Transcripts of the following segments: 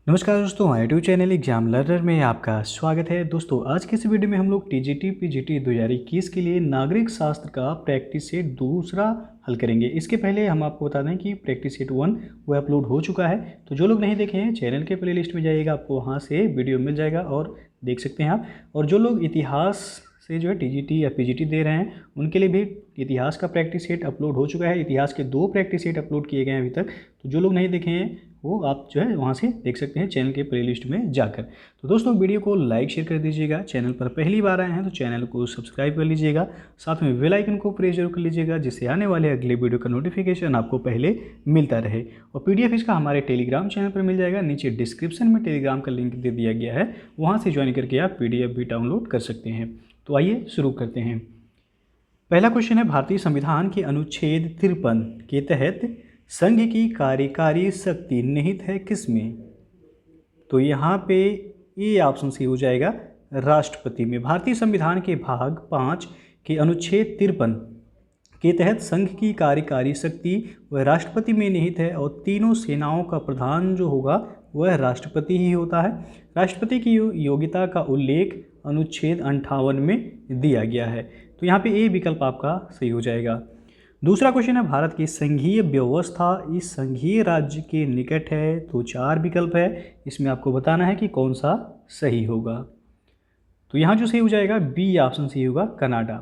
नमस्कार दोस्तों, हमारे यूट्यूब चैनल एग्जाम लर्नर में आपका स्वागत है। दोस्तों आज की इस वीडियो में हम लोग टीजीटी पीजीटी 2021 के लिए नागरिक शास्त्र का प्रैक्टिस सेट दूसरा हल करेंगे। इसके पहले हम आपको बता दें कि प्रैक्टिस सेट 1 वो अपलोड हो चुका है, तो जो लोग नहीं देखे हैं चैनल के प्लेलिस्ट में जाइएगा, आपको वहाँ से वीडियो मिल जाएगा और देख सकते हैं आप। और जो लोग इतिहास से जो है टीजीटी या पीजीटी दे रहे हैं उनके लिए भी इतिहास का प्रैक्टिस सेट अपलोड हो चुका है। इतिहास के 2 प्रैक्टिस सेट अपलोड किए गए हैं अभी तक, तो जो लोग नहीं देखे हैं वो आप जो है वहाँ से देख सकते हैं चैनल के प्लेलिस्ट में जाकर। तो दोस्तों वीडियो को लाइक शेयर कर दीजिएगा, चैनल पर पहली बार आए हैं तो चैनल को सब्सक्राइब कर लीजिएगा, साथ में बेल आइकन को प्रेस जरूर कर लीजिएगा जिससे आने वाले अगले वीडियो का नोटिफिकेशन आपको पहले मिलता रहे। और पीडीएफ इसका हमारे टेलीग्राम चैनल पर मिल जाएगा, नीचे डिस्क्रिप्शन में टेलीग्राम का लिंक दे दिया गया है, वहाँ से ज्वाइन करके आप पीडीएफ भी डाउनलोड कर सकते हैं। तो आइए शुरू करते हैं। पहला क्वेश्चन है, भारतीय संविधान के अनुच्छेद 53 के तहत संघ की कार्यकारी शक्ति निहित है किसमें? तो यहाँ पे ये ऑप्शन सी हो जाएगा राष्ट्रपति में। भारतीय संविधान के भाग 5 के अनुच्छेद 53 के तहत संघ की कार्यकारी शक्ति वह राष्ट्रपति में निहित है और तीनों सेनाओं का प्रधान जो होगा वह राष्ट्रपति ही होता है। राष्ट्रपति की योग्यता का उल्लेख अनुच्छेद 58 में दिया गया है, तो यहाँ पे ए विकल्प आपका सही हो जाएगा। दूसरा क्वेश्चन है, भारत की संघीय व्यवस्था इस संघीय राज्य के निकट है, तो 4 विकल्प है, इसमें आपको बताना है कि कौन सा सही होगा। तो यहाँ जो सही हो जाएगा बी ऑप्शन सही होगा, कनाडा।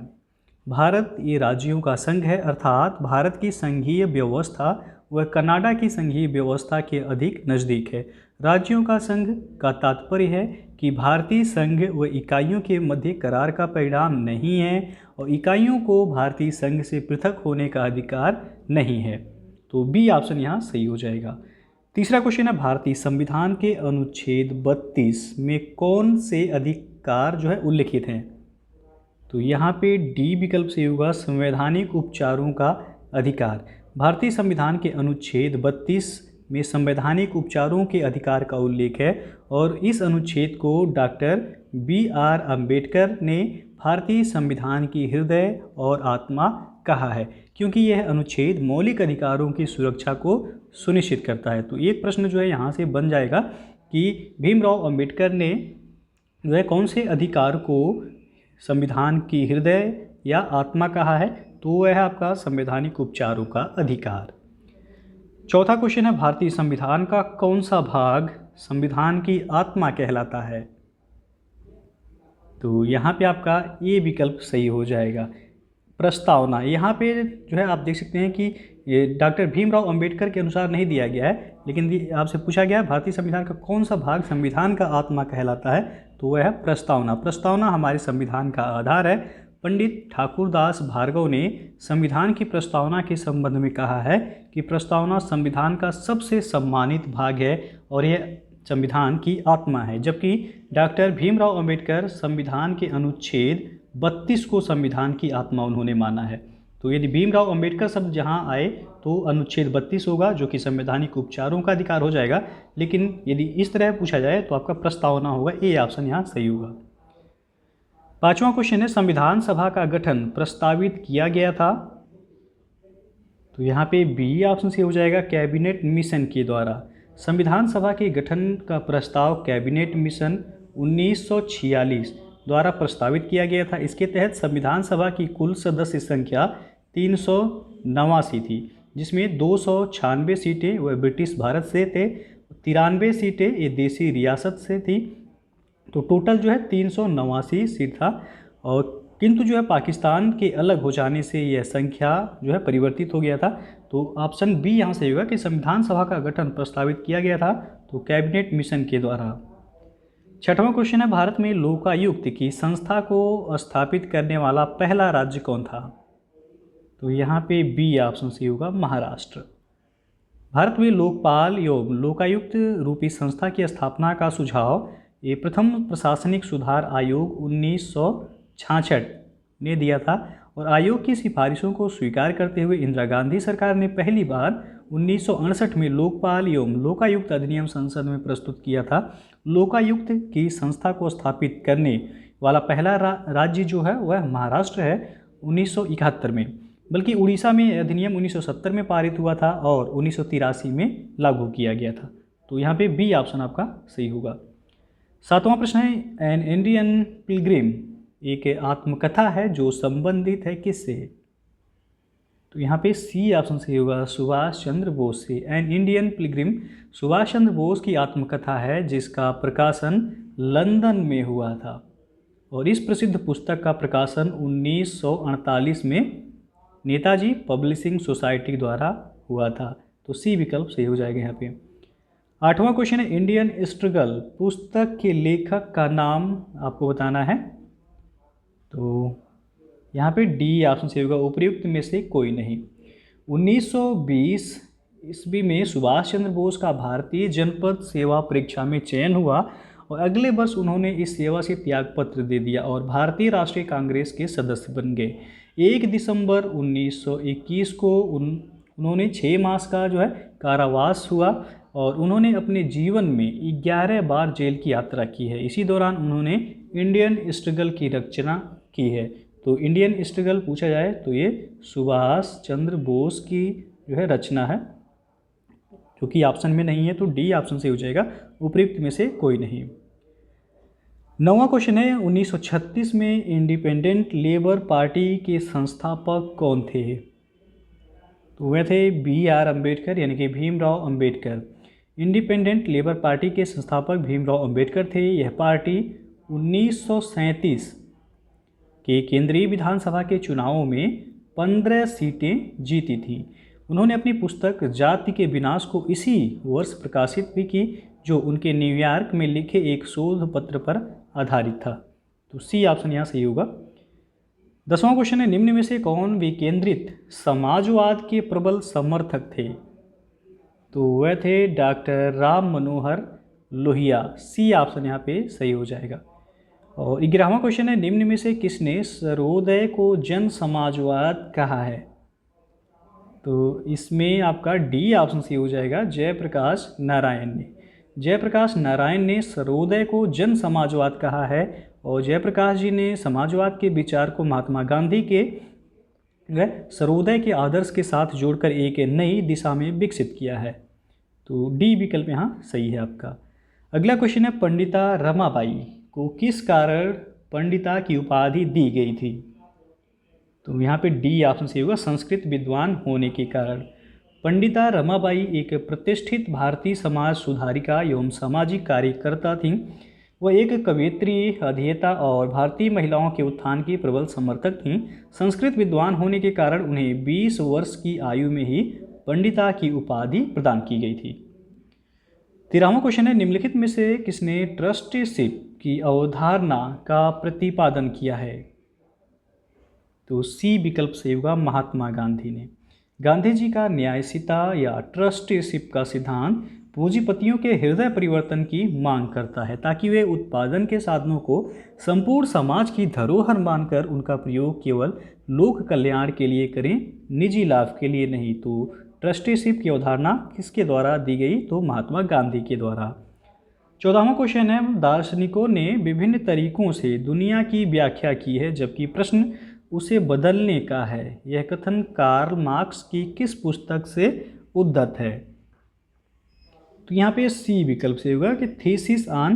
भारत ये राज्यों का संघ है, अर्थात भारत की संघीय व्यवस्था वह कनाडा की संघीय व्यवस्था के अधिक नज़दीक है। राज्यों का संघ का तात्पर्य है कि भारतीय संघ व इकाइयों के मध्य करार का परिणाम नहीं है और इकाइयों को भारतीय संघ से पृथक होने का अधिकार नहीं है, तो बी ऑप्शन यहाँ सही हो जाएगा। तीसरा क्वेश्चन है, भारतीय संविधान के अनुच्छेद 32 में कौन से अधिकार जो है उल्लिखित हैं? तो यहाँ पे डी विकल्प सही होगा, संवैधानिक उपचारों का अधिकार। भारतीय संविधान के अनुच्छेद 32 में संवैधानिक उपचारों के अधिकार का उल्लेख है और इस अनुच्छेद को डॉक्टर बी.आर. अम्बेडकर ने भारतीय संविधान की हृदय और आत्मा कहा है, क्योंकि यह अनुच्छेद मौलिक अधिकारों की सुरक्षा को सुनिश्चित करता है। तो एक प्रश्न जो है यहाँ से बन जाएगा कि भीमराव अम्बेडकर ने जो है कौन से अधिकार को संविधान की हृदय या आत्मा कहा है? तो वह है आपका संवैधानिक उपचारों का अधिकार। चौथा क्वेश्चन है, भारतीय संविधान का कौन सा भाग संविधान की आत्मा कहलाता है? तो यहाँ पे आपका ये विकल्प सही हो जाएगा, प्रस्तावना। यहाँ पे जो है आप देख सकते हैं कि ये डॉक्टर भीमराव अंबेडकर के अनुसार नहीं दिया गया है, लेकिन आपसे पूछा गया है भारतीय संविधान का कौन सा भाग संविधान का आत्मा कहलाता है, तो वह है प्रस्तावना। प्रस्तावना हमारे संविधान का आधार है। पंडित ठाकुरदास भार्गव ने संविधान की प्रस्तावना के संबंध में कहा है कि प्रस्तावना संविधान का सबसे सम्मानित भाग है और यह संविधान की आत्मा है, जबकि डॉक्टर भीमराव अंबेडकर संविधान के अनुच्छेद 32 को संविधान की आत्मा उन्होंने माना है। तो यदि भीमराव अंबेडकर शब्द जहां आए तो अनुच्छेद 32 होगा जो कि संवैधानिक उपचारों का अधिकार हो जाएगा, लेकिन यदि इस तरह पूछा जाए तो आपका प्रस्तावना होगा, ए ऑप्शन यहाँ सही होगा। पांचवा क्वेश्चन है, संविधान सभा का गठन प्रस्तावित किया गया था? तो यहाँ पे बी ऑप्शन सही हो जाएगा, कैबिनेट मिशन के द्वारा। संविधान सभा के गठन का प्रस्ताव कैबिनेट मिशन 1946 द्वारा प्रस्तावित किया गया था। इसके तहत संविधान सभा की कुल सदस्य संख्या 389 थी, जिसमें 296 सीटें वह ब्रिटिश भारत से थे, 93 सीटें ये देसी रियासत से थी, तो टोटल जो है 389 सीट था। और किंतु जो है पाकिस्तान के अलग हो जाने से यह संख्या जो है परिवर्तित हो गया था। तो ऑप्शन बी यहाँ से होगा कि संविधान सभा का गठन प्रस्तावित किया गया था तो कैबिनेट मिशन के द्वारा। छठवां क्वेश्चन है, भारत में लोकायुक्त की संस्था को स्थापित करने वाला पहला राज्य कौन था? तो यहाँ पे बी ऑप्शन सही होगा, महाराष्ट्र। भारत में लोकपाल एवं लोकायुक्त रूपी संस्था की स्थापना का सुझाव ये प्रथम प्रशासनिक सुधार आयोग 1966 ने दिया था और आयोग की सिफारिशों को स्वीकार करते हुए इंदिरा गांधी सरकार ने पहली बार 1968 में लोकपाल एवं लोकायुक्त अधिनियम संसद में प्रस्तुत किया था। लोकायुक्त की संस्था को स्थापित करने वाला पहला राज्य जो है वह महाराष्ट्र है 1971 में, बल्कि उड़ीसा में अधिनियम 1970 में पारित हुआ था और 1983 में लागू किया गया था। तो यहाँ पे बी ऑप्शन आपका सही होगा। 7वां प्रश्न है एन इंडियन पिलग्रिम एक आत्मकथा है जो संबंधित है किससे? तो यहाँ पे सी ऑप्शन सही होगा, सुभाष चंद्र बोस से। An Indian Pilgrim Subhash Chandra Bose की आत्मकथा है जिसका प्रकाशन लंदन में हुआ था और इस प्रसिद्ध पुस्तक का प्रकाशन 1948 में नेताजी पब्लिशिंग सोसाइटी द्वारा हुआ था। तो सी विकल्प सही हो जाएगा यहाँ पे। 8वां क्वेश्चन है इंडियन स्ट्रगल पुस्तक के लेखक का नाम आपको बताना है। तो यहाँ पे डी ऑप्शन सही होगा, उपर्युक्त में से कोई नहीं। 1920 ईस्वी में सुभाष चंद्र बोस का भारतीय जनपद सेवा परीक्षा में चयन हुआ और अगले वर्ष उन्होंने इस सेवा से त्यागपत्र दे दिया और भारतीय राष्ट्रीय कांग्रेस के सदस्य बन गए। 1 दिसंबर 1921 को उन्होंने 6 मास का जो है कारावास हुआ और उन्होंने अपने जीवन में 11 बार जेल की यात्रा की है। इसी दौरान उन्होंने इंडियन स्ट्रगल की रचना की है। तो इंडियन स्ट्रगल पूछा जाए तो ये सुभाष चंद्र बोस की जो है रचना है, जो कि ऑप्शन में नहीं है, तो डी ऑप्शन से हो जाएगा, उपयुक्त में से कोई नहीं। 9वां क्वेश्चन है 1936 में इंडिपेंडेंट लेबर पार्टी के संस्थापक कौन थे? तो वह थे BR अम्बेडकर यानी कि Bhimrao Ambedkar. Independent labour party के संस्थापक भीमराव अम्बेडकर थे। यह पार्टी 1937 के केंद्रीय विधानसभा के चुनावों में 15 सीटें जीती थी। उन्होंने अपनी पुस्तक जाति के विनाश को इसी वर्ष प्रकाशित भी की, जो उनके न्यूयॉर्क में लिखे एक शोध पत्र पर आधारित था। तो सी ऑप्शन यहाँ सही होगा। 10वां क्वेश्चन है निम्न में से कौन विकेंद्रित समाजवाद के प्रबल समर्थक थे? तो वह थे doctor Ram Manohar Lohia. C option यहाँ पे सही हो जाएगा। और 11वां क्वेश्चन है निम्न में से किसने सर्वोदय को जन समाजवाद कहा है? तो इसमें आपका डी ऑप्शन सही हो जाएगा, जयप्रकाश नारायण ने। जयप्रकाश नारायण ने सर्वोदय को जन समाजवाद कहा है और जयप्रकाश जी ने समाजवाद के विचार को महात्मा गांधी के सर्वोदय के आदर्श के साथ जोड़कर एक नई दिशा में विकसित किया है। तो डी विकल्प यहाँ सही है आपका। अगला क्वेश्चन है पंडिता रमाबाई को किस कारण पंडिता की उपाधि दी गई थी? तो यहाँ पे डी ऑप्शन सही होगा, संस्कृत विद्वान होने के कारण। पंडिता रमाबाई एक प्रतिष्ठित भारतीय समाज सुधारिका एवं सामाजिक कार्यकर्ता थीं। वह एक कवयित्री, अध्येता और भारतीय महिलाओं के उत्थान की प्रबल समर्थक थीं। संस्कृत विद्वान होने के कारण उन्हें 20 वर्ष की आयु में ही पंडिता की उपाधि प्रदान की गई थी। 13वां क्वेश्चन है निम्नलिखित में से किसने ट्रस्टीशिप की अवधारणा का प्रतिपादन किया है? तो सी विकल्प सही होगा, महात्मा गांधी ने। गांधी जी का न्यायशीलता या ट्रस्टीशिप का सिद्धांत पूंजीपतियों के हृदय परिवर्तन की मांग करता है ताकि वे उत्पादन के साधनों को संपूर्ण समाज की धरोहर मानकर उनका प्रयोग केवल लोक कल्याण के लिए करें, निजी लाभ के लिए नहीं। तो ट्रस्टीशिप की अवधारणा किसके द्वारा दी गई? तो महात्मा गांधी के द्वारा। 14वां क्वेश्चन है दार्शनिकों ने विभिन्न तरीकों से दुनिया की व्याख्या की है जबकि प्रश्न उसे बदलने का है। यह कथन कार्ल मार्क्स की किस पुस्तक से उद्धत है? तो यहाँ पे सी विकल्प से होगा कि thesis on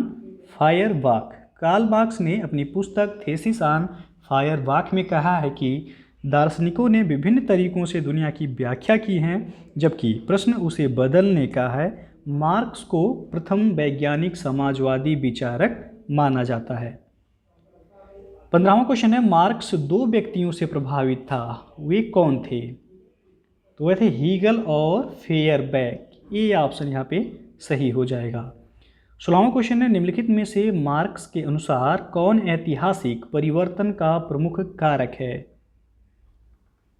Feuerbach. Karl Marx ने अपनी पुस्तक थीसिस ऑन फायरबाख में कहा है कि दार्शनिकों ने विभिन्न तरीकों से दुनिया की व्याख्या की है जबकि प्रश्न उसे बदलने का है। मार्क्स को प्रथम वैज्ञानिक समाजवादी विचारक माना जाता है। 15वां क्वेश्चन है मार्क्स 2 व्यक्तियों से प्रभावित था, वे कौन थे? तो वह थे हीगल और फेयरबैक। ये ऑप्शन यहाँ पे सही हो जाएगा। 16वां क्वेश्चन है निम्नलिखित में से मार्क्स के अनुसार कौन ऐतिहासिक परिवर्तन का प्रमुख कारक है?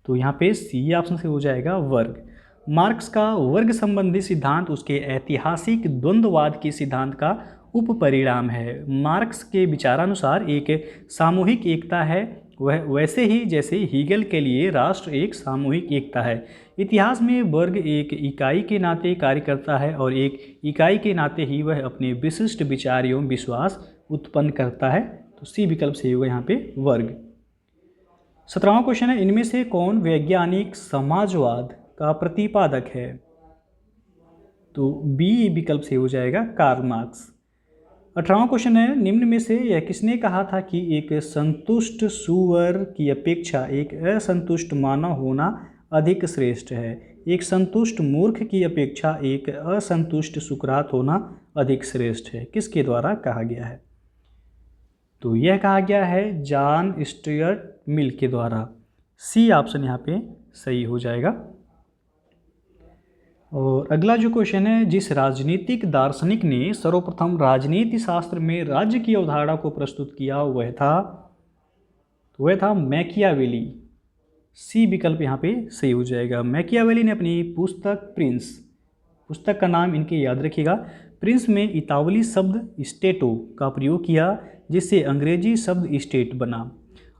तो यहाँ पे सी ऑप्शन से हो जाएगा, वर्ग। मार्क्स का वर्ग संबंधी सिद्धांत उसके ऐतिहासिक द्वंद्ववाद के सिद्धांत का उपपरिणाम है। मार्क्स के विचारानुसार एक सामूहिक एकता है वह वैसे ही जैसे हीगल के लिए राष्ट्र एक सामूहिक एकता है। इतिहास में वर्ग एक इकाई के नाते कार्य करता है और एक इकाई के नाते ही वह अपने विशिष्ट विचार एवं विश्वास उत्पन्न करता है। तो सी विकल्प सही होगा यहाँ पे, वर्ग। 17वां क्वेश्चन है इनमें से कौन वैज्ञानिक समाजवाद का प्रतिपादक है? तो बी विकल्प से हो जाएगा कार्ल मार्क्स। 18वां क्वेश्चन है, निम्न में से यह किसने कहा था कि एक संतुष्ट सुअर की अपेक्षा एक असंतुष्ट मानव होना अधिक श्रेष्ठ है? एक संतुष्ट मूर्ख की अपेक्षा एक असंतुष्ट सुकरात होना अधिक श्रेष्ठ है। किसके द्वारा कहा गया है? तो यह कहा गया है जॉन स्टुअर्ट मिल के द्वारा। सी ऑप्शन यहाँ पे सही हो जाएगा। और अगला जो क्वेश्चन है, जिस राजनीतिक दार्शनिक ने सर्वप्रथम राजनीति शास्त्र में राज्य की अवधारणा को प्रस्तुत किया वह था मैकियावेली। सी विकल्प यहाँ पे सही हो जाएगा। मैकियावेली ने अपनी पुस्तक प्रिंस, पुस्तक का नाम इनके याद रखिएगा, प्रिंस में इतावली शब्द स्टेटो का प्रयोग किया, जिससे अंग्रेजी शब्द स्टेट बना।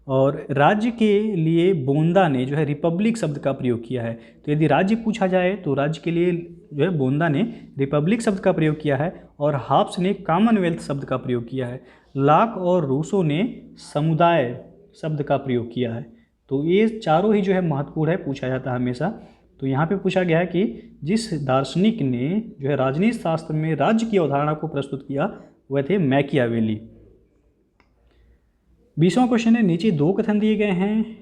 और राज्य के लिए बोंदा ने जो है रिपब्लिक शब्द का प्रयोग किया है। तो यदि राज्य पूछा जाए तो राज्य के लिए जो है बोंदा ने रिपब्लिक शब्द का प्रयोग किया है, और हाब्स ने कॉमनवेल्थ शब्द का प्रयोग किया है। लॉक और रूसो ने समुदाय शब्द का प्रयोग किया है। तो ये चारों ही जो है महत्वपूर्ण है, पूछा जाता है हमेशा। तो यहाँ पे पूछा गया है कि जिस दार्शनिक ने जो है राजनीति शास्त्र में राज्य की अवधारणा को प्रस्तुत किया वह थे मैकियावेली। 20वां क्वेश्चन है, नीचे दो कथन दिए गए हैं।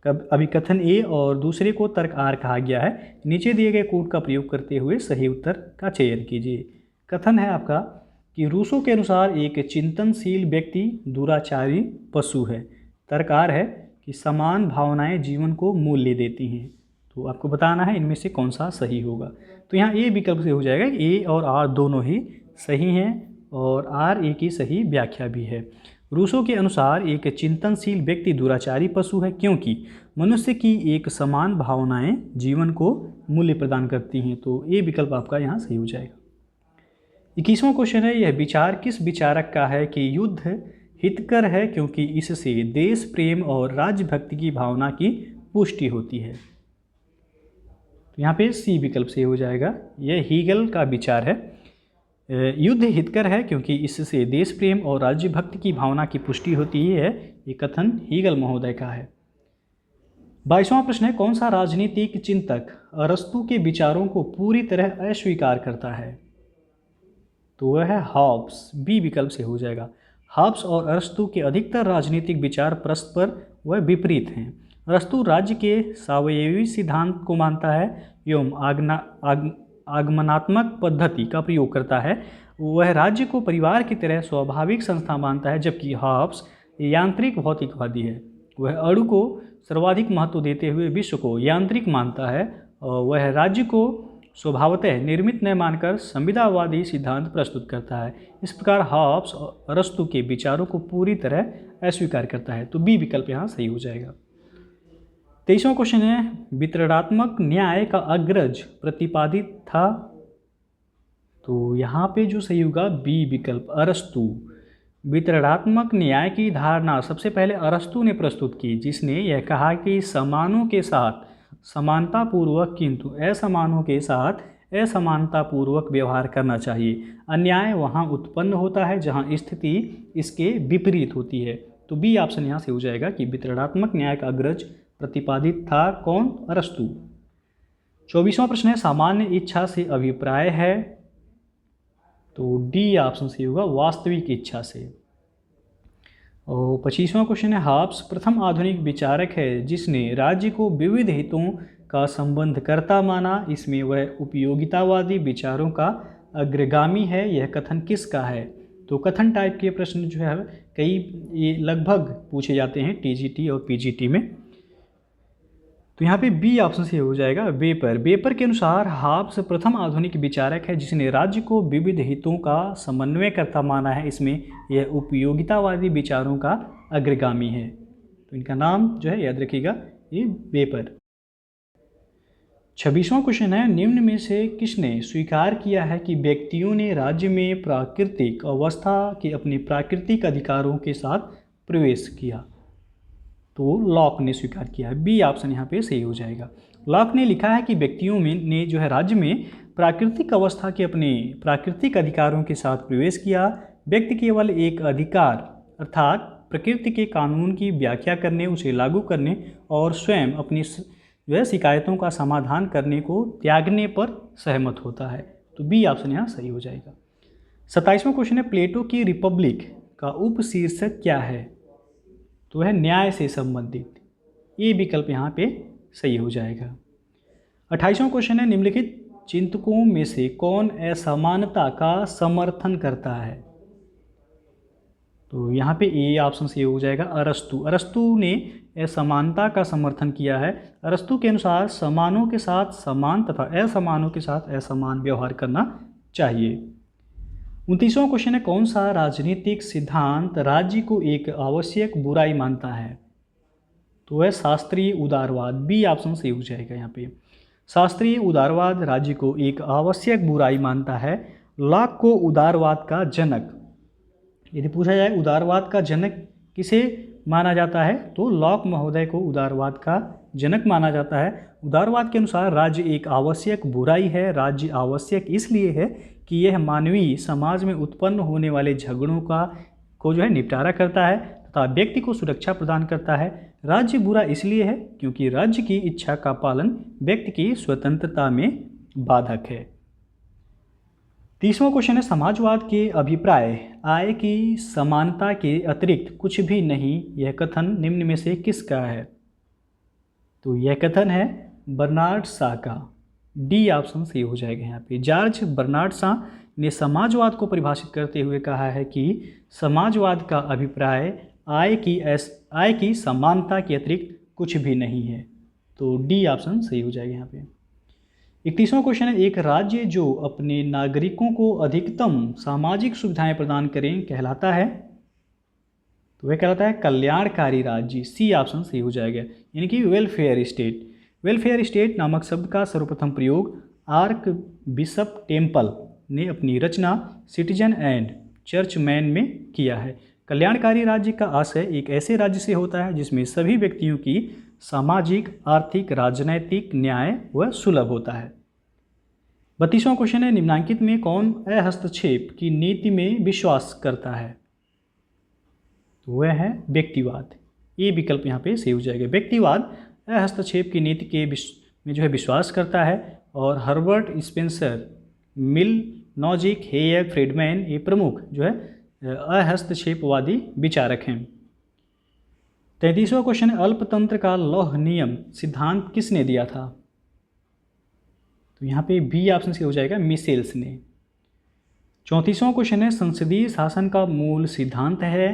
अभी कथन ए और दूसरे को तर्क आर कहा गया है। नीचे दिए गए कोड का प्रयोग करते हुए सही उत्तर का चयन कीजिए। कथन है आपका कि रूसो के अनुसार एक चिंतनशील व्यक्ति दुराचारी पशु है। तर्क आर है कि समान भावनाएं जीवन को मूल्य देती हैं। तो आपको बताना है इनमें से कौन सा सही होगा। तो यहाँ ए विकल्प से हो जाएगा। ए और आर दोनों ही सही हैं और आर ए की सही व्याख्या भी है। रूसो के अनुसार एक चिंतनशील व्यक्ति दुराचारी पशु है क्योंकि मनुष्य की एक समान भावनाएं जीवन को मूल्य प्रदान करती हैं। तो ये विकल्प आपका यहाँ सही हो जाएगा। 21वां क्वेश्चन है, यह विचार किस विचारक का है कि युद्ध हितकर है क्योंकि इससे देश प्रेम और राज्यभक्ति की भावना की पुष्टि होती है? तो यहाँ पे सी विकल्प से हो जाएगा। यह हीगल का विचार है। युद्ध हितकर है क्योंकि इससे देश प्रेम और राज्य भक्ति की भावना की पुष्टि होती है। ये कथन हीगल महोदय का है। 22वां प्रश्न है, कौन सा राजनीतिक चिंतक अरस्तु के विचारों को पूरी तरह अस्वीकार करता है? तो वह है हॉब्स। बी विकल्प से हो जाएगा। हॉब्स और अरस्तु के अधिकतर राजनीतिक विचार परस्पर वह विपरीत हैं। अरस्तु राज्य के सावयवी सिद्धांत को मानता है एवं आगमनात्मक पद्धति का प्रयोग करता है। वह राज्य को परिवार की तरह स्वाभाविक संस्था मानता है, जबकि हॉब्स यांत्रिक भौतिकवादी है। वह अणु को सर्वाधिक महत्व देते हुए विश्व को यांत्रिक मानता है और वह राज्य को स्वभावतः निर्मित न मानकर संविदावादी सिद्धांत प्रस्तुत करता है। इस प्रकार हॉब्स और अरस्तु के विचारों को पूरी तरह अस्वीकार करता है। तो बी विकल्प यहाँ सही हो जाएगा। 23वां क्वेश्चन है, वितरणात्मक न्याय का अग्रज प्रतिपादित था? तो यहाँ पे जो सही होगा बी विकल्प, अरस्तु। वितरणात्मक न्याय की धारणा सबसे पहले अरस्तु ने प्रस्तुत की, जिसने यह कहा कि समानों के साथ समानतापूर्वक किंतु असमानों के साथ असमानतापूर्वक व्यवहार करना चाहिए। अन्याय वहाँ उत्पन्न होता है जहाँ स्थिति इसके विपरीत होती है। तो बी ऑप्शन यहाँ से हो जाएगा कि वितरणात्मक न्याय का अग्रज प्रतिपादित था कौन? अरस्तु। 24वां प्रश्न है, सामान्य इच्छा से अभिप्राय है? तो डी ऑप्शन से होगा, वास्तविक इच्छा से। और 25वां क्वेश्चन है, हॉब्स प्रथम आधुनिक विचारक है जिसने राज्य को विविध हितों का संबंधकर्ता माना। इसमें वह उपयोगितावादी विचारों का अग्रगामी है। यह कथन किसका है? तो कथन टाइप के प्रश्न जो है कई ये लगभग पूछे जाते हैं टीजीटी और पीजीटी में। तो यहाँ पे बी ऑप्शन से हो जाएगा, वेपर। वेपर के अनुसार हॉब्स प्रथम आधुनिक विचारक है जिसने राज्य को विविध हितों का समन्वयकर्ता माना है। इसमें यह उपयोगितावादी विचारों का अग्रगामी है। तो इनका नाम जो है याद रखिएगा, ये वेपर। 26वां क्वेश्चन है, निम्न में से किसने स्वीकार किया है कि व्यक्तियों ने राज्य में प्राकृतिक अवस्था के अपने प्राकृतिक अधिकारों के साथ प्रवेश किया? तो लॉक ने स्वीकार किया है। बी ऑप्शन यहाँ पे सही हो जाएगा। लॉक ने लिखा है कि व्यक्तियों में ने जो है राज्य में प्राकृतिक अवस्था के अपने प्राकृतिक अधिकारों के साथ प्रवेश किया। व्यक्ति केवल एक अधिकार अर्थात प्रकृति के कानून की व्याख्या करने, उसे लागू करने और स्वयं अपनी जो है शिकायतों का समाधान करने को त्यागने पर सहमत होता है। तो बी ऑप्शन यहाँ सही हो जाएगा। 27वां क्वेश्चन है, प्लेटो की रिपब्लिक का उपशीर्षक क्या है? तो है न्याय से संबंधित। ये विकल्प यहाँ पे सही हो जाएगा। 28वां क्वेश्चन है, निम्नलिखित चिंतकों में से कौन असमानता का समर्थन करता है? तो यहाँ पे ए ऑप्शन सही हो जाएगा, अरस्तु। अरस्तु ने असमानता का समर्थन किया है। अरस्तु के अनुसार समानों के साथ समान तथा असमानों के साथ असमान व्यवहार करना चाहिए। 29वां क्वेश्चन है, कौन सा राजनीतिक सिद्धांत राज्य को एक आवश्यक बुराई मानता है? तो है शास्त्रीय उदारवाद। बी ऑप्शन सही हो जाएगा यहाँ पे। शास्त्रीय उदारवाद राज्य को एक आवश्यक बुराई मानता है। लॉक को उदारवाद का जनक, यदि पूछा जाए उदारवाद का जनक किसे माना जाता है, तो लॉक महोदय को उदारवाद का जनक माना जाता है। उदारवाद के अनुसार राज्य एक आवश्यक बुराई है। राज्य आवश्यक इसलिए है कि यह मानवीय समाज में उत्पन्न होने वाले झगड़ों को जो है निपटारा करता है तथा व्यक्ति को सुरक्षा प्रदान करता है। राज्य बुरा इसलिए है क्योंकि राज्य की इच्छा का पालन व्यक्ति की स्वतंत्रता में बाधक है। 30वां क्वेश्चन है, समाजवाद के अभिप्राय आय की समानता के अतिरिक्त कुछ भी नहीं, यह कथन निम्न में से किसका है? तो यह कथन है बर्नार्ड शॉ का। डी ऑप्शन सही हो जाएगा यहाँ पे। जॉर्ज बर्नार्ड शॉ ने समाजवाद को परिभाषित करते हुए कहा है कि समाजवाद का अभिप्राय आय की समानता के अतिरिक्त कुछ भी नहीं है। तो डी ऑप्शन सही हो जाएगा यहाँ पे। 31वां क्वेश्चन है, एक राज्य जो अपने नागरिकों को अधिकतम सामाजिक सुविधाएं प्रदान करें कहलाता है? तो वह कहलाता है कल्याणकारी राज्य। सी ऑप्शन सही हो जाएगा, यानी कि वेलफेयर स्टेट। वेलफेयर स्टेट नामक शब्द का सर्वप्रथम प्रयोग आर्क बिशप टेम्पल ने अपनी रचना सिटीजन एंड चर्चमैन में किया है। कल्याणकारी राज्य का आशय एक ऐसे राज्य से होता है जिसमें सभी व्यक्तियों की सामाजिक, आर्थिक, राजनैतिक न्याय व सुलभ होता है। 32वां क्वेश्चन है, निम्नांकित में कौन हस्तक्षेप की नीति में विश्वास करता है? तो वह है व्यक्तिवाद। ये विकल्प यहाँ पे सही हो जाएगा। व्यक्तिवाद हस्तक्षेप की नीति के में जो है विश्वास करता है और हर्बर्ट स्पेंसर, मिल नॉजिक, हेयक, फ्रीडमैन ये प्रमुख जो है अहस्तक्षेपवादी विचारक हैं। 33वां क्वेश्चन, अल्पतंत्र का लौह नियम सिद्धांत किसने दिया था? तो यहाँ पे बी ऑप्शन से हो जाएगा, मिशेल्स ने। 34वां क्वेश्चन है, संसदीय शासन का मूल सिद्धांत है?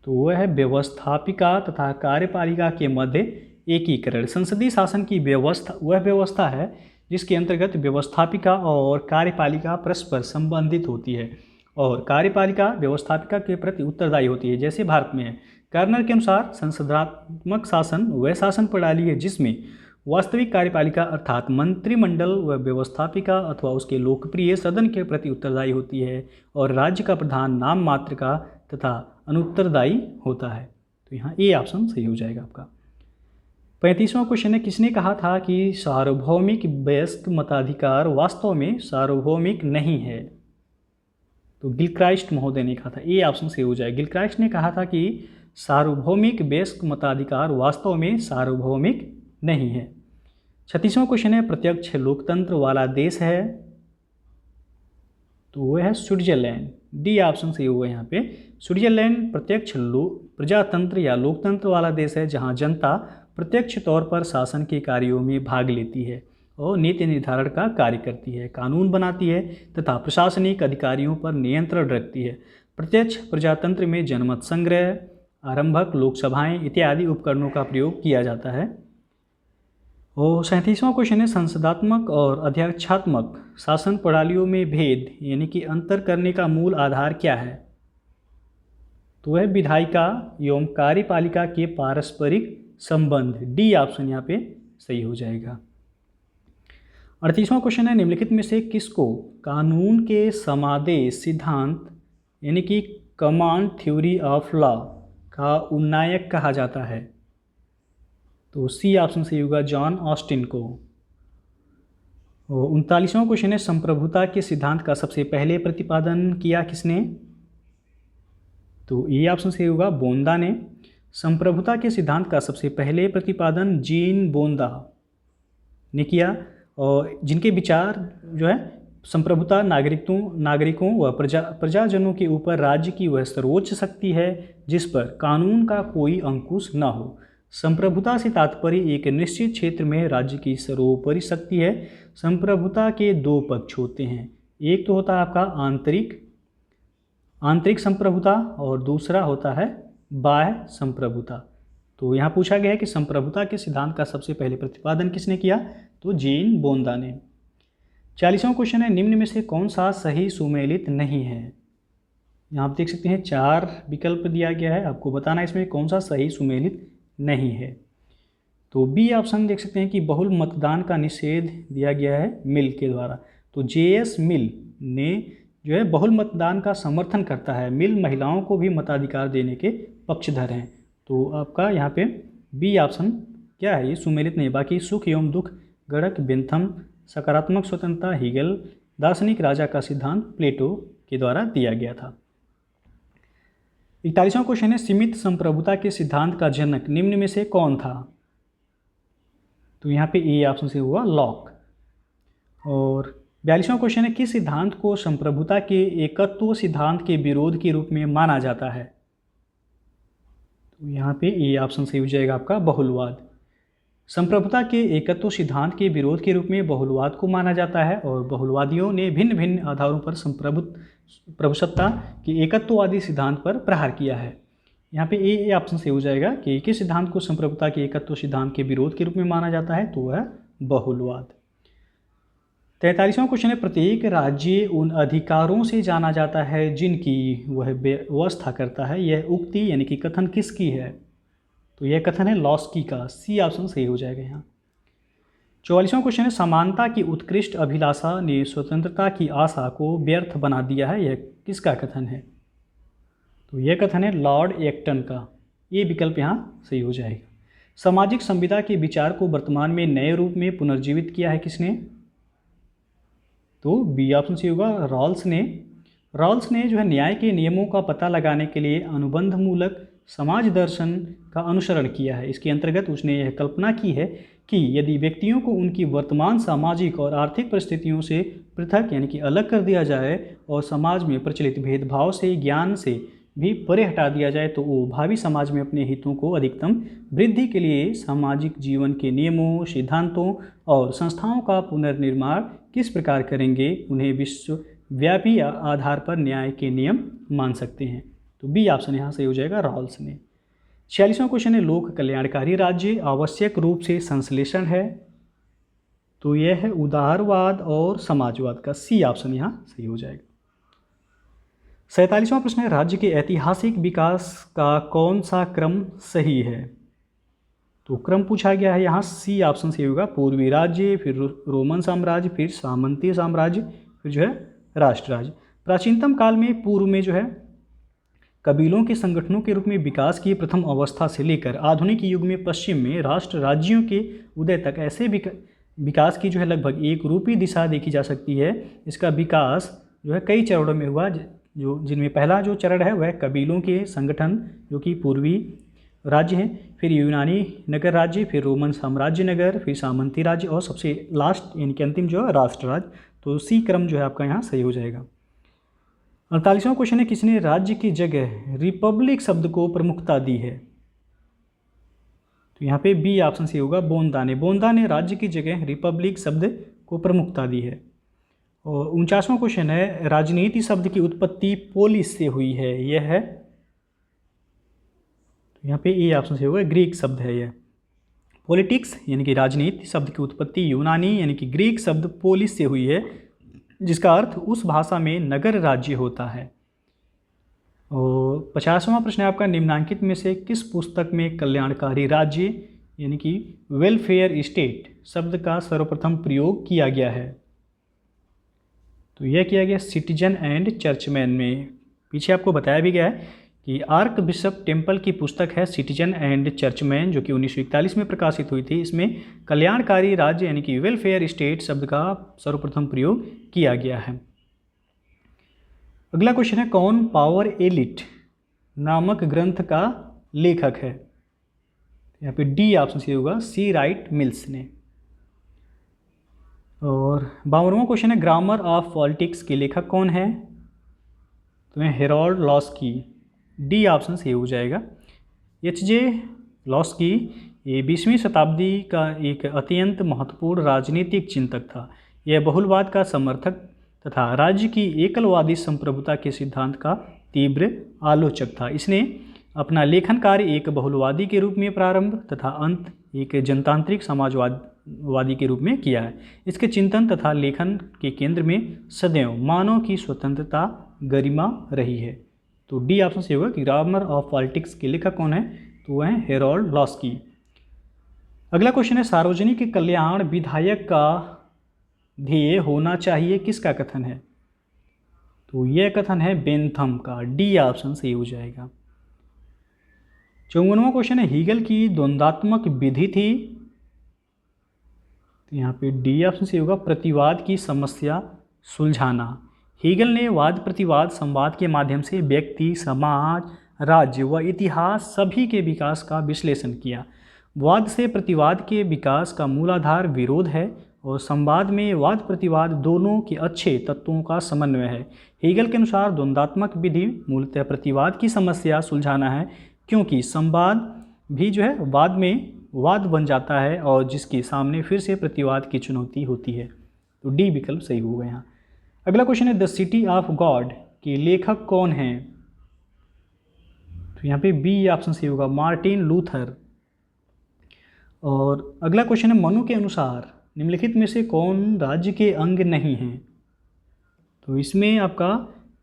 तो वह है व्यवस्थापिका तथा कार्यपालिका के मध्य एकीकरण। संसदीय शासन की व्यवस्था वह व्यवस्था है जिसके अंतर्गत व्यवस्थापिका और कार्यपालिका परस्पर संबंधित होती है और कार्यपालिका व्यवस्थापिका के प्रति उत्तरदायी होती है, जैसे भारत में है। कार्नर के अनुसार संसदात्मक शासन वह शासन प्रणाली है जिसमें वास्तविक कार्यपालिका अर्थात मंत्रिमंडल व व्यवस्थापिका अथवा उसके लोकप्रिय सदन के प्रति उत्तरदायी होती है और राज्य का प्रधान नाम मात्र का तथा अनुत्तरदायी होता है। तो यहाँ ए ऑप्शन सही हो जाएगा आपका। 35वां क्वेश्चन है, किसने कहा था कि सार्वभौमिक वयस्क मताधिकार वास्तव में सार्वभौमिक नहीं है? तो गिलक्राइस्ट महोदय ने कहा था। ए ऑप्शन सही हो जाएगा। गिलक्राइस्ट ने कहा था कि सार्वभौमिक वयस्क मताधिकार वास्तव में सार्वभौमिक नहीं है। 36वां क्वेश्चन है, प्रत्यक्ष लोकतंत्र वाला देश है? तो वह है स्विट्जरलैंड। डी ऑप्शन सही होगा यहाँ पे। स्विट्जरलैंड प्रत्यक्ष प्रजातंत्र या लोकतंत्र वाला देश है जहाँ जनता प्रत्यक्ष तौर पर शासन के कार्यों में भाग लेती है और नीति निर्धारण का कार्य करती है, कानून बनाती है तथा प्रशासनिक अधिकारियों पर नियंत्रण रखती है। प्रत्यक्ष प्रजातंत्र में जनमत संग्रह, आरंभक लोकसभाएं इत्यादि उपकरणों का प्रयोग किया जाता है। और 37वां क्वेश्चन है, संसदात्मक और अध्यक्षात्मक शासन प्रणालियों में भेद यानी कि अंतर करने का मूल आधार क्या है? तो वह विधायिका एवं कार्यपालिका के पारस्परिक संबंध। डी ऑप्शन यहाँ पे सही हो जाएगा। 38वां क्वेश्चन है, निम्नलिखित में से किसको कानून के समादेश सिद्धांत यानी कि कमांड थ्योरी ऑफ लॉ का उन्नायक कहा जाता है? तो सी ऑप्शन सही होगा, जॉन ऑस्टिन को। 39वां क्वेश्चन है, संप्रभुता के सिद्धांत का सबसे पहले प्रतिपादन किया किसने? तो ए ऑप्शन सही होगा, बोंदा ने। संप्रभुता के सिद्धांत का सबसे पहले प्रतिपादन जीन बोंदा ने किया, और जिनके विचार जो है संप्रभुता नागरिकों व प्रजाजनों के ऊपर राज्य की वह सर्वोच्च शक्ति है जिस पर कानून का कोई अंकुश न हो। संप्रभुता से तात्पर्य एक निश्चित क्षेत्र में राज्य की सर्वोपरि शक्ति है। संप्रभुता के दो पक्ष होते हैं, एक तो होता है आपका आंतरिक संप्रभुता और दूसरा होता है बाह्य संप्रभुता। तो यहाँ पूछा गया है कि संप्रभुता के सिद्धांत का सबसे पहले प्रतिपादन किसने किया, तो जीन बोंदा ने। 40वां क्वेश्चन है, निम्न में से कौन सा सही सुमेलित नहीं है। यहाँ आप देख सकते हैं 4 विकल्प दिया गया है, आपको बताना है इसमें कौन सा सही सुमेलित नहीं है। तो बी ऑप्शन देख सकते हैं कि बहुल मतदान का निषेध दिया गया है मिल के द्वारा। तो जेएस मिल ने जो है बहुल मतदान का समर्थन करता है। मिल महिलाओं को भी मताधिकार देने के पक्षधर हैं। तो आपका यहाँ पे बी ऑप्शन क्या है, ये सुमेलित नहीं। बाकी सुख एवं दुख, गणक, बेंथम, सकारात्मक स्वतंत्रता, हीगल, दार्शनिक राजा का सिद्धांत प्लेटो के द्वारा दिया गया था। 41वां क्वेश्चन है, सीमित संप्रभुता के सिद्धांत का जनक निम्न में से कौन था। तो यहाँ पे ए ऑप्शन से हुआ लॉक। और 42वां क्वेश्चन है, किस सिद्धांत को संप्रभुता के एकत्व सिद्धांत के विरोध के रूप में माना जाता है। तो यहाँ पे ए ऑप्शन से हो जाएगा आपका बहुलवाद। संप्रभुता के एकत्व सिद्धांत के विरोध के रूप में बहुलवाद को माना जाता है, और बहुलवादियों ने भिन्न भिन्न आधारों पर प्रभुसत्ता के एकत्ववादी सिद्धांत पर प्रहार किया है। यहाँ पे ए ऑप्शन से हो जाएगा कि किस सिद्धांत को संप्रभुता के एकत्व सिद्धांत के विरोध के रूप में माना जाता है, तो वह बहुलवाद। 43वां क्वेश्चन है, प्रत्येक राज्य उन अधिकारों से जाना जाता है जिनकी वह व्यवस्था करता है। यह उक्ति यानी कि कथन किसकी है, तो यह कथन है लॉस्की का। सी ऑप्शन सही हो जाएगा यहाँ। 44वां क्वेश्चन है, समानता की उत्कृष्ट अभिलाषा ने स्वतंत्रता की आशा को व्यर्थ बना दिया है। यह किसका कथन है, तो यह कथन है लॉर्ड एक्टन का। ये विकल्प यहाँ सही हो जाएगा। सामाजिक संविदा के विचार को वर्तमान में नए रूप में पुनर्जीवित किया है किसने, तो बी ऑप्शन से होगा रॉल्स ने। रॉल्स ने जो है न्याय के नियमों का पता लगाने के लिए अनुबंध मूलक समाज दर्शन का अनुसरण किया है। इसके अंतर्गत उसने यह कल्पना की है कि यदि व्यक्तियों को उनकी वर्तमान सामाजिक और आर्थिक परिस्थितियों से पृथक यानी कि अलग कर दिया जाए और समाज में प्रचलित भेदभाव से, ज्ञान से भी परे हटा दिया जाए, तो वो भावी समाज में अपने हितों को अधिकतम वृद्धि के लिए सामाजिक जीवन के नियमों, सिद्धांतों और संस्थाओं का पुनर्निर्माण किस प्रकार करेंगे, उन्हें विश्वव्यापी आधार पर न्याय के नियम मान सकते हैं। तो बी ऑप्शन यहाँ सही हो जाएगा रॉल्स ने। 46वां क्वेश्चन है, लोक कल्याणकारी राज्य आवश्यक रूप से संश्लेषण है। तो यह है उदारवाद और समाजवाद का। सी ऑप्शन यहाँ सही हो जाएगा। 47वां प्रश्न है, राज्य के ऐतिहासिक विकास का कौन सा क्रम सही है। तो क्रम पूछा गया है यहाँ, सी ऑप्शन सही होगा। पूर्वी राज्य, फिर रोमन साम्राज्य, फिर सामंती साम्राज्य, फिर जो है राष्ट्र राज्य। प्राचीनतम काल में पूर्व में जो है कबीलों के संगठनों के रूप में विकास की प्रथम अवस्था से लेकर आधुनिक युग में पश्चिम में राष्ट्र राज्यों के उदय तक ऐसे विकास की जो है लगभग एक रूपी दिशा देखी जा सकती है। इसका विकास जो है कई चरणों में हुआ, जिनमें पहला जो चरण है वह कबीलों के संगठन जो कि पूर्वी राज्य हैं, फिर यूनानी नगर राज्य, फिर रोमन साम्राज्य नगर, फिर सामंती राज्य और सबसे लास्ट यानी कि अंतिम जो है राष्ट्र राज्य। तो सी क्रम जो है आपका यहाँ सही हो जाएगा। 48वां क्वेश्चन है, किसने राज्य की जगह रिपब्लिक शब्द को प्रमुखता दी है। तो यहाँ पे बी ऑप्शन से होगा बोंदा ने। बोंदा ने राज्य की जगह रिपब्लिक शब्द को प्रमुखता दी है। और 49वां क्वेश्चन है, राजनीति शब्द की उत्पत्ति पोलिस से हुई है। यह है, तो यहाँ पे ए ऑप्शन से होगा ग्रीक शब्द है यह। पॉलिटिक्स यानी कि राजनीति शब्द की उत्पत्ति यूनानी यानी कि ग्रीक शब्द पोलिस से हुई है, जिसका अर्थ उस भाषा में नगर राज्य होता है। और 50वां प्रश्न है आपका, निम्नांकित में से किस पुस्तक में कल्याणकारी राज्य यानी कि वेलफेयर स्टेट शब्द का सर्वप्रथम प्रयोग किया गया है। तो यह किया गया सिटीजन एंड चर्चमैन में। पीछे आपको बताया भी गया है कि आर्क बिशप टेम्पल की पुस्तक है सिटीजन एंड चर्चमैन, जो कि 1941 में प्रकाशित हुई थी। इसमें कल्याणकारी राज्य यानी कि वेलफेयर स्टेट शब्द का सर्वप्रथम प्रयोग किया गया है। अगला क्वेश्चन है, कौन पावर एलिट नामक ग्रंथ का लेखक है? यहाँ पे डी ऑप्शन सही होगा, सी राइट मिल्स ने। और 52वां क्वेश्चन है, ग्रामर ऑफ पॉलिटिक्स के लेखक कौन है? तो है हेरोल्ड लॉस्की। डी ऑप्शन सही हो जाएगा। एच.जे. लॉस्की ये 20वीं शताब्दी का एक अत्यंत महत्वपूर्ण राजनीतिक चिंतक था। यह बहुलवाद का समर्थक तथा राज्य की एकलवादी संप्रभुता के सिद्धांत का तीव्र आलोचक था। इसने अपना लेखन कार्य एक बहुलवादी के रूप में प्रारंभ तथा अंत एक जनतांत्रिक समाजवादी के रूप में किया है। इसके चिंतन तथा लेखन के केंद्र में सदैव मानव की स्वतंत्रता गरिमा रही है। तो डी ऑप्शन सही होगा कि ग्रामर ऑफ पॉलिटिक्स के लेखक कौन है? तो वह है हेरोल्ड लॉस्की। अगला क्वेश्चन है, सार्वजनिक कल्याण विधायक का ध्येय होना चाहिए, किसका कथन है? तो यह कथन है बेंथम का। डी ऑप्शन सही हो जाएगा। 54वां क्वेश्चन है, हीगल की द्वंद्वात्मक विधि थी? तो यहाँ पे डी ऑप्शन सही होगा, प्रतिवाद की समस्या सुलझाना। हीगल ने वाद प्रतिवाद संवाद के माध्यम से व्यक्ति, समाज, राज्य व इतिहास सभी के विकास का विश्लेषण किया। वाद से प्रतिवाद के विकास का मूलाधार विरोध है और संवाद में वाद प्रतिवाद दोनों के अच्छे तत्वों का समन्वय है। हीगल के अनुसार द्वंद्वात्मक विधि मूलतः प्रतिवाद की समस्या सुलझाना है, क्योंकि संवाद भी जो है वाद में वाद बन जाता है और जिसके सामने फिर से प्रतिवाद की चुनौती होती है। तो डी विकल्प सही होगा यहाँ। अगला क्वेश्चन है, द सिटी ऑफ गॉड के लेखक कौन हैं? तो यहाँ पे बी ऑप्शन सही होगा, मार्टिन लूथर। और अगला क्वेश्चन है, मनु के अनुसार निम्नलिखित में से कौन राज्य के अंग नहीं हैं? तो इसमें आपका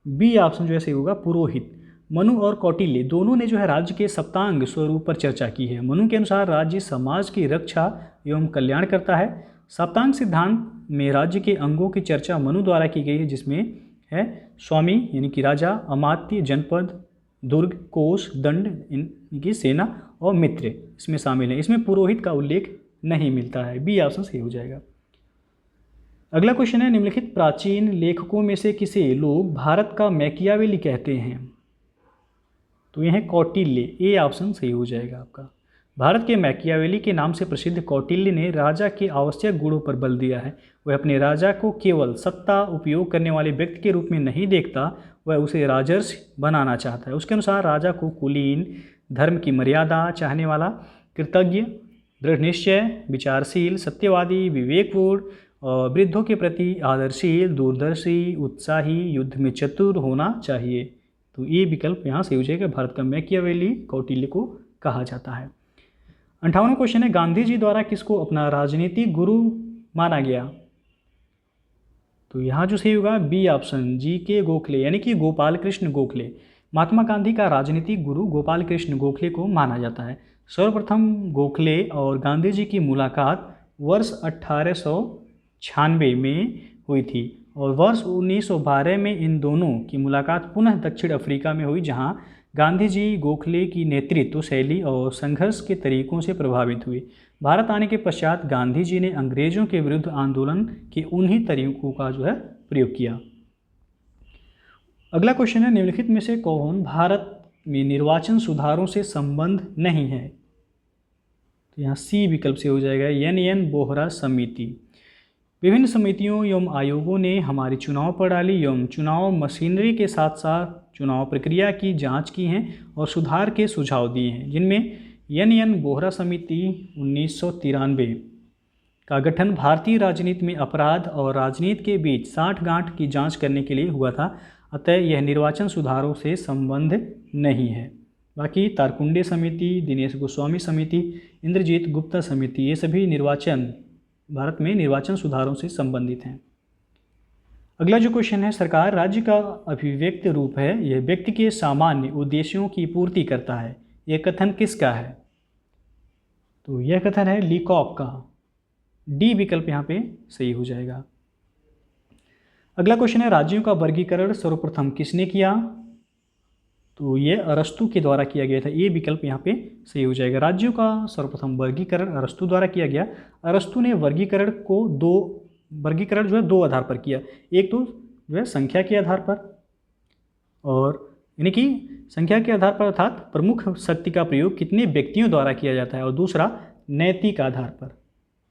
बी ऑप्शन जो है सही होगा, पुरोहित। मनु और कौटिल्य दोनों ने जो है राज्य के सप्तांग स्वरूप पर चर्चा की है। मनु के अनुसार राज्य समाज की रक्षा एवं कल्याण करता है। सप्तांग सिद्धांत में राज्य के अंगों की चर्चा मनु द्वारा की गई है, जिसमें है स्वामी यानी कि राजा, अमात्य, जनपद, दुर्ग, कोष, दंड यानी कि सेना और मित्र इसमें शामिल है। इसमें पुरोहित का उल्लेख नहीं मिलता है। बी ऑप्शन सही हो जाएगा। अगला क्वेश्चन है, निम्नलिखित प्राचीन लेखकों में से किसे लोग भारत का मैकियावेली कहते हैं? तो यह है कौटिल्य। ए ऑप्शन सही हो जाएगा आपका। भारत के मैकियावेली के नाम से प्रसिद्ध कौटिल्य ने राजा के आवश्यक गुणों पर बल दिया है। वह अपने राजा को केवल सत्ता उपयोग करने वाले व्यक्ति के रूप में नहीं देखता, वह उसे राजर्षि बनाना चाहता है। उसके अनुसार राजा को कुलीन, धर्म की मर्यादा चाहने वाला, कृतज्ञ, दृढ़ निश्चय, विचारशील, सत्यवादी, विवेकपूर्ण और वृद्धों के प्रति आदरशील, दूरदर्शी, उत्साही, युद्ध में चतुर होना चाहिए। तो ये विकल्प यहाँ से हो जाएगा। भारत का मैकियावेली कौटिल्य को कहा जाता है। 58वां क्वेश्चन है, गांधी जी द्वारा किसको अपना राजनीतिक गुरु माना गया? तो यहाँ जो सही होगा बी ऑप्शन, जी.के. गोखले यानी कि गोपाल कृष्ण गोखले। महात्मा गांधी का राजनीतिक गुरु गोपाल कृष्ण गोखले को माना जाता है। सर्वप्रथम गोखले और गांधी जी की मुलाकात वर्ष 1896 में हुई थी और वर्ष 1912 में इन दोनों की मुलाकात पुनः दक्षिण अफ्रीका में हुई, जहां गांधी जी गोखले की नेतृत्व शैली और संघर्ष के तरीकों से प्रभावित हुए। भारत आने के पश्चात गांधी जी ने अंग्रेजों के विरुद्ध आंदोलन के उन्हीं तरीकों का जो है प्रयोग किया। अगला क्वेश्चन है, निम्नलिखित में से कौन भारत में निर्वाचन सुधारों से संबंध नहीं है? तो यहाँ सी विकल्प से हो जाएगा, एन बोहरा समिति। विभिन्न समितियों एवं आयोगों ने हमारी चुनाव प्रणाली एवं चुनाव मशीनरी के साथ साथ चुनाव प्रक्रिया की जांच की हैं और सुधार के सुझाव दिए हैं, जिनमें एन बोहरा समिति 1993 का गठन भारतीय राजनीति में अपराध और राजनीति के बीच साठगांठ की जांच करने के लिए हुआ था। अतः यह निर्वाचन सुधारों से संबंध नहीं है। बाकी तारकुंडे समिति, दिनेश गोस्वामी समिति, इंद्रजीत गुप्ता समिति, ये सभी भारत में निर्वाचन सुधारों से संबंधित हैं। अगला जो क्वेश्चन है, सरकार राज्य का अभिव्यक्त रूप है, यह व्यक्ति के सामान्य उद्देश्यों की पूर्ति करता है, यह कथन किसका है? तो यह कथन है लीकॉक का। डी विकल्प यहाँ पे सही हो जाएगा। अगला क्वेश्चन है, राज्यों का वर्गीकरण सर्वप्रथम किसने किया? तो ये अरस्तु के द्वारा किया गया था। ये विकल्प यहाँ पे सही हो जाएगा। राज्यों का सर्वप्रथम वर्गीकरण अरस्तु द्वारा किया गया। अरस्तु ने वर्गीकरण जो है दो आधार पर किया। एक तो जो है संख्या के आधार पर, और यानी कि संख्या के आधार पर अर्थात प्रमुख शक्ति का प्रयोग कितने व्यक्तियों द्वारा किया जाता है, और दूसरा नैतिक आधार पर।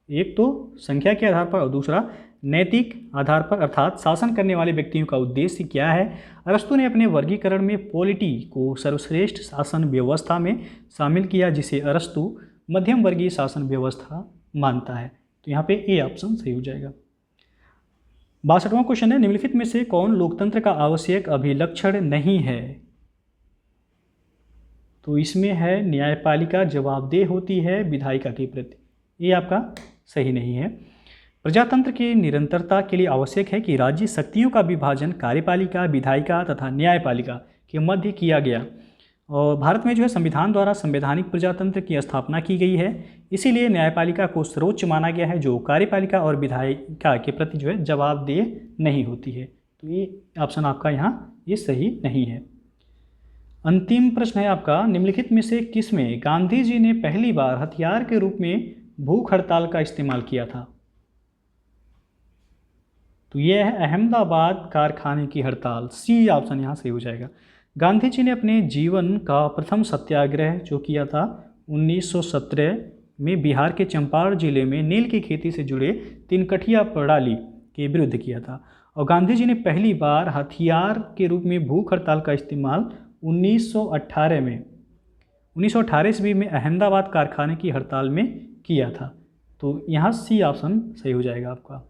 एक तो संख्या के आधार पर और दूसरा नैतिक आधार पर अर्थात शासन करने वाले व्यक्तियों का उद्देश्य क्या है। अरस्तु ने अपने वर्गीकरण में पॉलिटी को सर्वश्रेष्ठ शासन व्यवस्था में शामिल किया, जिसे अरस्तु मध्यम वर्गीय शासन व्यवस्था मानता है। तो यहाँ पे ए ऑप्शन सही हो जाएगा। 62वां क्वेश्चन है, निम्नलिखित में से कौन लोकतंत्र का आवश्यक अभिलक्षण नहीं है। तो इसमें है न्यायपालिका जवाबदेह होती है विधायिका के प्रति, ये आपका सही नहीं है। प्रजातंत्र की निरंतरता के लिए आवश्यक है कि राज्य शक्तियों का विभाजन कार्यपालिका, विधायिका तथा न्यायपालिका के मध्य किया गया। और भारत में जो है संविधान द्वारा संवैधानिक प्रजातंत्र की स्थापना की गई है, इसीलिए न्यायपालिका को सर्वोच्च माना गया है, जो कार्यपालिका और विधायिका के प्रति जो है जवाबदेह नहीं होती है। तो ये ऑप्शन आपका यहाँ ये सही नहीं है। अंतिम प्रश्न है आपका, निम्नलिखित में से किसमें गांधी जी ने पहली बार हथियार के रूप में भूख हड़ताल का इस्तेमाल किया था। तो यह है अहमदाबाद कारखाने की हड़ताल, सी ऑप्शन यहाँ सही हो जाएगा। गांधी जी ने अपने जीवन का प्रथम सत्याग्रह जो किया था 1917 में बिहार के चंपारण जिले में नील की खेती से जुड़े तिनकठिया प्रणाली के विरुद्ध किया था। और गांधी जी ने पहली बार हथियार के रूप में भूख हड़ताल का इस्तेमाल 1918 ईस्वी में अहमदाबाद कारखाने की हड़ताल में किया था। तो यहाँ सी ऑप्शन सही हो जाएगा आपका।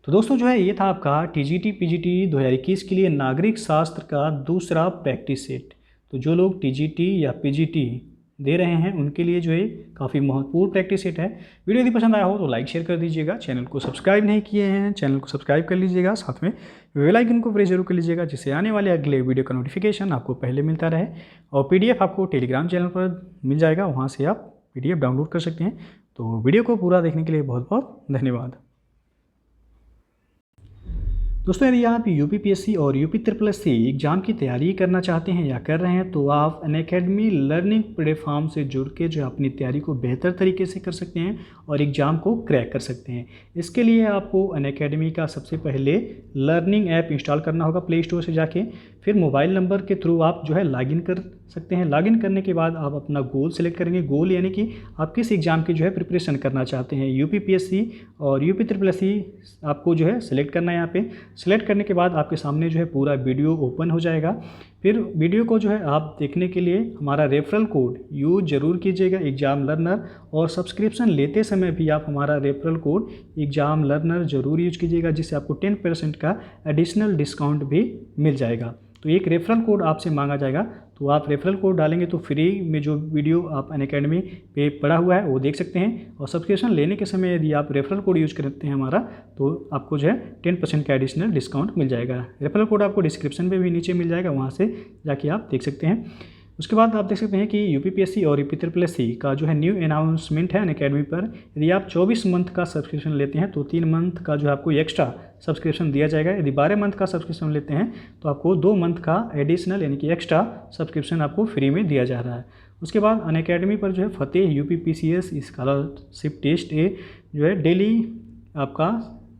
तो दोस्तों जो है ये था आपका टीजीटी पीजीटी 2021 के लिए नागरिक शास्त्र का दूसरा प्रैक्टिस सेट। तो जो लोग टीजीटी या पीजीटी दे रहे हैं उनके लिए जो है काफ़ी महत्वपूर्ण प्रैक्टिस सेट है। वीडियो यदि पसंद आया हो तो लाइक शेयर कर दीजिएगा। चैनल को सब्सक्राइब नहीं किए हैं चैनल को सब्सक्राइब कर लीजिएगा, साथ में बेल आइकन को प्रेस जरूर कर लीजिएगा, जिससे आने वाले अगले वीडियो का नोटिफिकेशन आपको पहले मिलता रहे। और पीडीएफ आपको टेलीग्राम चैनल पर मिल जाएगा, वहाँ से आप पीडीएफ डाउनलोड कर सकते हैं। तो वीडियो को पूरा देखने के लिए बहुत बहुत धन्यवाद। दोस्तों यदि आप यूपीपीएससी और यूपी SSSC एग्ज़ाम की तैयारी करना चाहते हैं या कर रहे हैं तो आप अनअकैडमी लर्निंग प्लेटफॉर्म से जुड़ के जो अपनी तैयारी को बेहतर तरीके से कर सकते हैं और एग्ज़ाम को क्रैक कर सकते हैं। इसके लिए आपको अनअकैडमी का सबसे पहले लर्निंग ऐप इंस्टॉल करना होगा प्ले स्टोर से जाके, फिर मोबाइल नंबर के थ्रू आप जो है लॉगिन कर सकते हैं। लॉगिन करने के बाद आप अपना गोल सेलेक्ट करेंगे। गोल यानी कि आप किस एग्ज़ाम की जो है प्रिपरेशन करना चाहते हैं, यूपीपीएससी और यूपी SSSC आपको जो है सिलेक्ट करना है। यहाँ पे सिलेक्ट करने के बाद आपके सामने जो है पूरा वीडियो ओपन हो जाएगा। फिर वीडियो को जो है आप देखने के लिए हमारा रेफरल कोड यूज ज़रूर कीजिएगा एग्ज़ाम लर्नर, और सब्सक्रिप्शन लेते समय भी आप हमारा रेफरल कोड एग्ज़ाम लर्नर ज़रूर यूज कीजिएगा, जिससे आपको 10% का एडिशनल डिस्काउंट भी मिल जाएगा। तो एक रेफरल कोड आपसे मांगा जाएगा, तो आप रेफरल कोड डालेंगे तो फ्री में जो वीडियो आप अनअकैडमी पे पड़ा हुआ है वो देख सकते हैं। और सब्सक्रिप्शन लेने के समय यदि आप रेफरल कोड यूज करते हैं हमारा, तो आपको जो है 10% का एडिशनल डिस्काउंट मिल जाएगा। रेफरल कोड आपको डिस्क्रिप्शन में भी नीचे मिल जाएगा, वहाँ से जाके आप देख सकते हैं। उसके बाद आप देख सकते हैं कि यूपीपीएससी और यूपी SSSC का जो है न्यू अनाउंसमेंट है अनअकैडमी पर। यदि आप 24 मंथ का सब्सक्रिप्शन लेते हैं तो 3 मंथ का जो है आपको एक्स्ट्रा सब्सक्रिप्शन दिया जाएगा। यदि 12 मंथ का सब्सक्रिप्शन लेते हैं तो आपको 2 मंथ का एडिशनल यानी कि एक्स्ट्रा सब्सक्रिप्शन आपको फ्री में दिया जा रहा है। उसके बाद अनअकैडमी पर जो है फतेह यूपीपीसीएस स्कॉलरशिप टेस्ट ए जो है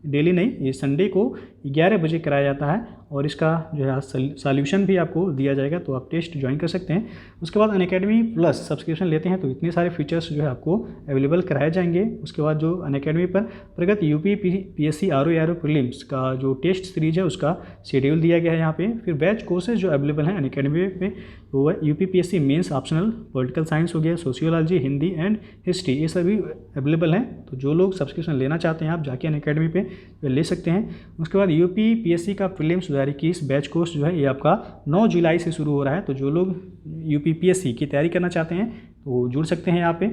डेली नहीं, ये संडे को 11 बजे कराया जाता है, और इसका जो है सॉल्यूशन भी आपको दिया जाएगा, तो आप टेस्ट ज्वाइन कर सकते हैं। उसके बाद अनअकैडमी प्लस सब्सक्रिप्शन लेते हैं तो इतने सारे फीचर्स जो है आपको अवेलेबल कराए जाएंगे। उसके बाद जो अनअकैडमी पर प्रगत यूपीपीएससी आरओ प्रीलिम्स का जो टेस्ट सीरीज है उसका शेड्यूल दिया गया है यहाँ पे। फिर बैच कोर्सेज जो अवेलेबल हैं अनअकैडमी पे वो है UPPSC mains optional political science हो गया, सोशियोलॉजी, हिंदी एंड हिस्ट्री, ये सभी अवेलेबल हैं। तो जो लोग सब्सक्रिप्शन लेना चाहते हैं आप जाके अनअकैडमी पे ले सकते हैं। उसके बाद यूपीपीएससी का प्रीलिम्स 2021 बैच कोर्स जो है ये आपका 9 जुलाई से शुरू हो रहा है। तो जो लोग यूपीपीएससी की तैयारी करना चाहते हैं तो जुड़ सकते हैं यहाँ पे।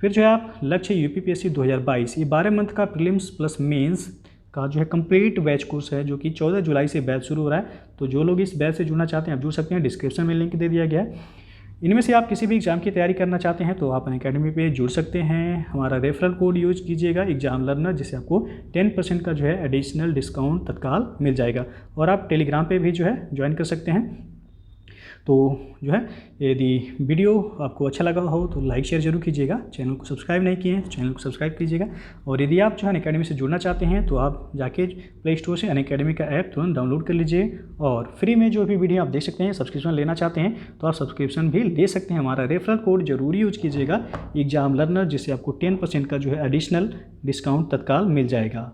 फिर जो है आप लक्ष्य यूपीपीएससी 2022, ये 12 मंथ का प्रीलिम्स प्लस मेंस का जो है कंप्लीट बैच कोर्स है, जो कि 14 जुलाई से बैच शुरू हो रहा है। तो जो लोग इस बैच से जुड़ना चाहते हैं आप जुड़ सकते हैं, डिस्क्रिप्शन में लिंक दे दिया गया है। इनमें से आप किसी भी एग्ज़ाम की तैयारी करना चाहते हैं तो आप अनअकैडमी पे जुड़ सकते हैं। हमारा रेफरल कोड यूज कीजिएगा एग्ज़ाम लर्नर, जिससे आपको 10% का जो है एडिशनल डिस्काउंट तत्काल मिल जाएगा। और आप टेलीग्राम पे भी जो है ज्वाइन कर सकते हैं। तो जो है यदि वीडियो आपको अच्छा लगा हो तो लाइक शेयर जरूर कीजिएगा। चैनल को सब्सक्राइब नहीं किए हैं तो चैनल को सब्सक्राइब कीजिएगा। और यदि आप जो है अनअकैडमी से जुड़ना चाहते हैं तो आप जाके प्ले स्टोर से अनअकैडमी का ऐप तुरंत डाउनलोड कर लीजिए और फ्री में जो भी वीडियो आप देख सकते हैं। सब्सक्रिप्शन लेना चाहते हैं तो आप सब्सक्रिप्शन भी ले सकते हैं। हमारा रेफरल कोड जरूर यूज कीजिएगा एग्जाम लर्नर, जिससे आपको 10% का जो है एडिशनल डिस्काउंट तत्काल मिल जाएगा।